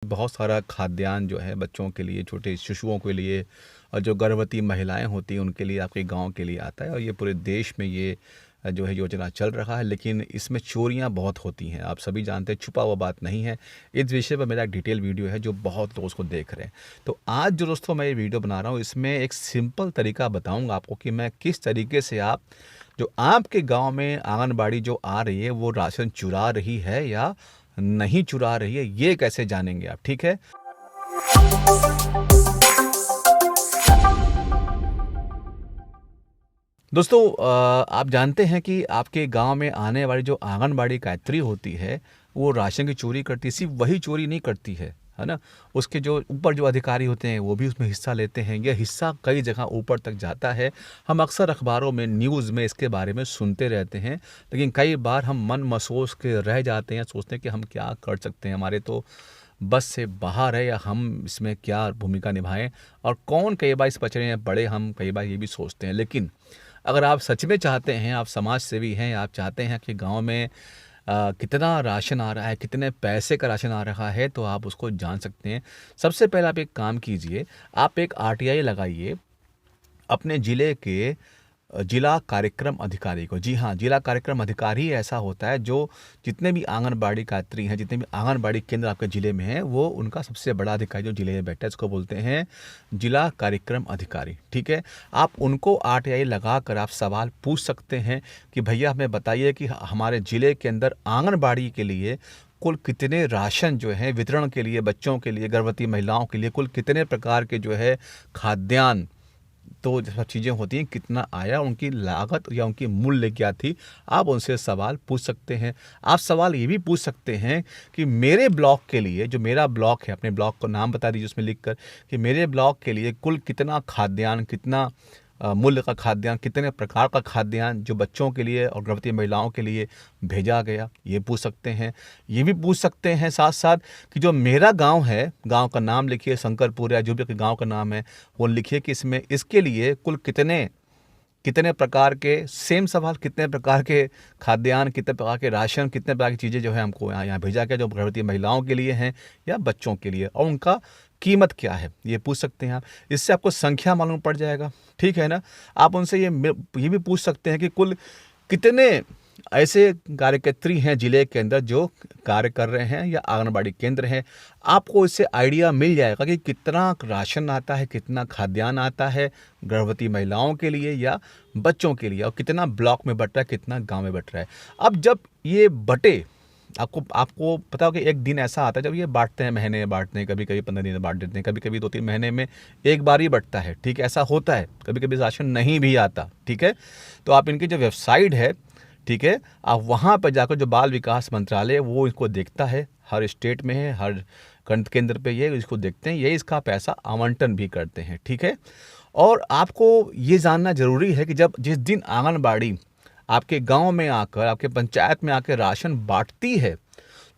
बहुत सारा खाद्यान्न जो है बच्चों के लिए, छोटे शिशुओं के लिए और जो गर्भवती महिलाएं होती हैं उनके लिए आपके गांव के लिए आता है। और ये पूरे देश में ये जो है योजना चल रहा है, लेकिन इसमें चोरियां बहुत होती हैं। आप सभी जानते हैं, छुपा हुआ बात नहीं है। इस विषय पर मेरा एक डिटेल वीडियो है जो बहुत लोग उसको देख रहे हैं। तो आज जो दोस्तों मैं ये वीडियो बना रहा हूँ, इसमें एक सिंपल तरीका बताऊँगा आपको कि मैं किस तरीके से आप जो आपके गांव में आंगनबाड़ी जो आ रही है वो राशन चुरा रही है या नहीं चुरा रही है, ये कैसे जानेंगे आप। ठीक है, दोस्तों आप जानते हैं कि आपके गांव में आने वाली जो आंगनबाड़ी गायत्री होती है वो राशन की चोरी करती है। सिर्फ वही चोरी नहीं करती है ना, उसके जो ऊपर जो अधिकारी होते हैं वो भी उसमें हिस्सा लेते हैं। यह हिस्सा कई जगह ऊपर तक जाता है। हम अक्सर अखबारों में, न्यूज़ में इसके बारे में सुनते रहते हैं, लेकिन कई बार हम मन मसोस के रह जाते हैं, सोचते हैं कि हम क्या कर सकते हैं, हमारे तो बस से बाहर है, या हम इसमें क्या भूमिका निभाएं, और कौन कई बार इस पचड़े में पड़े, हम कई बार ये भी सोचते हैं। लेकिन अगर आप सच में चाहते हैं, आप समाज सेवी हैं, आप चाहते हैं कि गांव में कितना राशन आ रहा है, कितने पैसे का राशन आ रहा है, तो आप उसको जान सकते हैं। सबसे पहले आप एक काम कीजिए, आप एक आरटीआई लगाइए अपने ज़िले के जिला कार्यक्रम अधिकारी को। जी हाँ, जिला कार्यक्रम अधिकारी ऐसा होता है जो जितने भी आंगनबाड़ी कार्यत्री हैं, जितने भी आंगनबाड़ी केंद्र आपके ज़िले में हैं, वो उनका सबसे बड़ा अधिकारी जो ज़िले में बैठा है, इसको बोलते हैं जिला कार्यक्रम अधिकारी। ठीक है, आप उनको आरटीआई लगा कर आप सवाल पूछ सकते हैं कि भैया हमें बताइए कि हमारे ज़िले के अंदर आंगनबाड़ी के लिए कुल कितने राशन जो है वितरण के लिए, बच्चों के लिए, गर्भवती महिलाओं के लिए कुल कितने प्रकार के जो है खाद्यान्न, तो सब चीज़ें होती हैं, कितना आया, उनकी लागत या उनकी मूल्य क्या थी, आप उनसे सवाल पूछ सकते हैं। आप सवाल ये भी पूछ सकते हैं कि मेरे ब्लॉक के लिए, जो मेरा ब्लॉक है, अपने ब्लॉक का नाम बता दीजिए उसमें लिखकर कि मेरे ब्लॉक के लिए कुल कितना खाद्यान्न, कितना मूल्य का खाद्यान्न, कितने प्रकार का खाद्यान्न जो बच्चों के लिए और गर्भवती महिलाओं के लिए भेजा गया, ये पूछ सकते हैं। ये भी पूछ सकते हैं साथ साथ कि जो मेरा गांव है, गांव का नाम लिखिए, शंकरपुर या जो भी गांव का नाम है वो लिखिए कि इसमें इसके लिए कुल कितने कितने प्रकार के, सेम सवाल, कितने प्रकार के खाद्यान्न, कितने प्रकार के राशन, कितने प्रकार की चीज़ें जो है हमको यहाँ भेजा गया, जो गर्भवती महिलाओं के लिए हैं या बच्चों के लिए, और उनका कीमत क्या है, ये पूछ सकते हैं आप। इससे आपको संख्या मालूम पड़ जाएगा। ठीक है ना। आप उनसे ये भी पूछ सकते हैं कि कुल कितने ऐसे कार्यकर्त्री हैं जिले के अंदर जो कार्य कर रहे हैं या आंगनबाड़ी केंद्र हैं। आपको इससे आइडिया मिल जाएगा कि कितना राशन आता है, कितना खाद्यान्न आता है गर्भवती महिलाओं के लिए या बच्चों के लिए, और कितना ब्लॉक में बट रहा है, कितना गांव में बट रहा है। अब जब ये बटे, आपको पता हो कि एक दिन ऐसा आता है जब ये बांटते हैं, महीने में बांटते हैं, कभी कभी 15 दिन में बांट देते हैं, कभी कभी 2-3 महीने में एक बार ही बटता है। ठीक है, ऐसा होता है, कभी कभी राशन नहीं भी आता। ठीक है, तो आप इनकी जो वेबसाइट है, ठीक है, आप वहाँ पर जाकर, जो बाल विकास मंत्रालय वो इसको देखता है, हर स्टेट में है, हर केंद्र पे ये इसको देखते हैं, ये इसका पैसा आवंटन भी करते हैं। ठीक है, और आपको ये जानना जरूरी है कि जब जिस दिन आंगनबाड़ी आपके गांव में आकर, आपके पंचायत में आकर राशन बांटती है,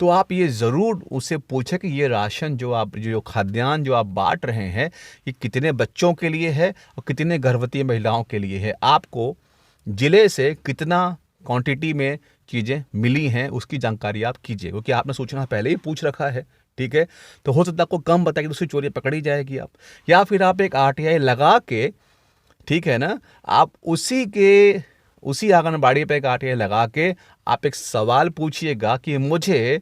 तो आप ये ज़रूर उससे पूछें कि ये राशन जो खाद्यान्न जो आप बांट रहे हैं, ये कितने बच्चों के लिए है और कितने गर्भवती महिलाओं के लिए है। आपको ज़िले से कितना क्वांटिटी में चीज़ें मिली हैं उसकी जानकारी आप कीजिए, क्योंकि आपने सूचना पहले ही पूछ रखा है। ठीक है, तो हो सकता है आपको कम बताएगी, दूसरी चोरी पकड़ी जाएगी आप, या फिर आप एक आरटीआई लगा के, ठीक है ना, आप उसी आंगनबाड़ी पे एक आरटीआई लगा के आप एक सवाल पूछिएगा कि मुझे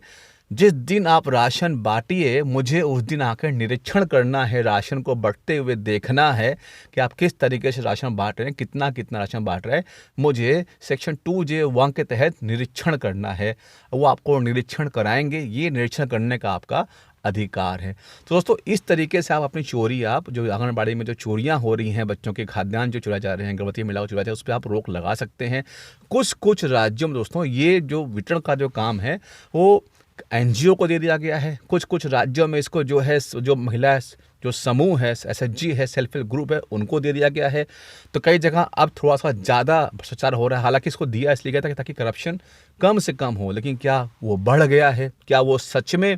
जिस दिन आप राशन बांटिए, मुझे उस दिन आकर निरीक्षण करना है, राशन को बढ़ते हुए देखना है कि आप किस तरीके से राशन बांट रहे हैं, कितना कितना राशन बांट रहे हैं। मुझे सेक्शन 2J1 के तहत निरीक्षण करना है, वो आपको निरीक्षण कराएंगे। ये निरीक्षण करने का आपका अधिकार है। तो दोस्तों, इस तरीके से आप अपनी चोरी, आप जो आंगनबाड़ी में जो चोरियां हो रही हैं, बच्चों के खाद्यान्न जो चुराए जा रहे हैं, गर्भवती महिलाओं को चुराए जा रहे हैं, उस पर आप रोक लगा सकते हैं। कुछ राज्यों में दोस्तों ये जो वितरण का जो काम है वो एनजीओ को दे दिया गया है। कुछ राज्यों में इसको जो है, जो महिला जो समूह है, एसएचजी है, सेल्फ हेल्प ग्रुप है, उनको दे दिया गया है। तो कई जगह अब थोड़ा सा ज़्यादा भ्रष्टाचार हो रहा है। हालांकि इसको दिया इसलिए गया था कि ताकि करप्शन कम से कम हो, लेकिन क्या वो बढ़ गया है? क्या वो सच में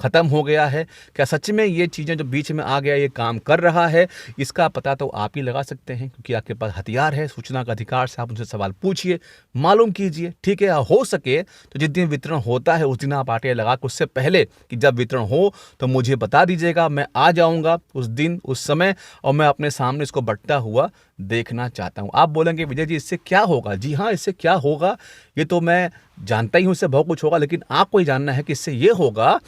ख़त्म हो गया है? क्या सच में ये चीज़ें जो बीच में आ गया ये काम कर रहा है? इसका पता तो आप ही लगा सकते हैं, क्योंकि आपके पास हथियार है सूचना का अधिकार से। आप उनसे सवाल पूछिए, मालूम कीजिए, ठीक है? हो सके तो जिस दिन वितरण होता है उस दिन आप आरटीआई लगा के उससे पहले कि जब वितरण हो तो मुझे बता दीजिएगा, मैं आ जाऊँगा उस दिन, उस समय, और मैं अपने सामने इसको बँटता हुआ देखना चाहता हूँ। आप बोलेंगे विजय जी इससे क्या होगा? जी हाँ, इससे क्या होगा ये तो मैं जानता ही हूँ, इससे बहुत कुछ होगा, लेकिन आपको ये जानना है कि इससे ये होगा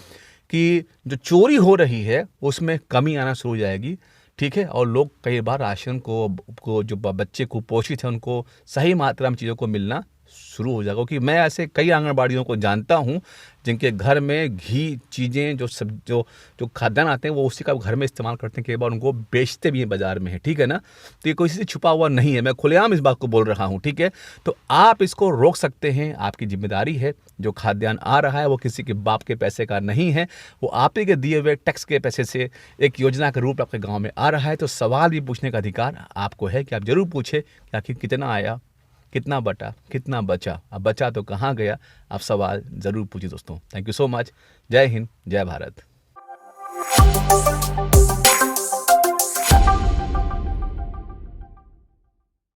कि जो चोरी हो रही है उसमें कमी आना शुरू हो जाएगी, ठीक है? और लोग कई बार राशन को जो बच्चे कुपोषित हैं उनको सही मात्रा में चीज़ों को मिलना शुरू हो जाएगा। क्योंकि मैं ऐसे कई आंगनबाड़ियों को जानता हूँ जिनके घर में घी चीज़ें जो खाद्यान्न आते हैं वो उसी का घर में इस्तेमाल करते हैं, कई बार उनको बेचते भी हैं बाज़ार में है, ठीक है ना? तो ये किसी से छुपा हुआ नहीं है, मैं खुलेआम इस बात को बोल रहा हूँ, ठीक है? तो आप इसको रोक सकते हैं, आपकी ज़िम्मेदारी है। जो खाद्यान्न आ रहा है वो किसी के बाप के पैसे का नहीं है, वो आप ही के दिए हुए टैक्स के पैसे से एक योजना के रूप में आपके गाँव में आ रहा है। तो सवाल भी पूछने का अधिकार आपको है कि आप ज़रूर पूछें कि आखिर कितना आया, कितना बटा, कितना बचा, अब बचा तो कहाँ गया? आप सवाल ज़रूर पूछिए दोस्तों। Thank you so much. जय हिंद, जय भारत।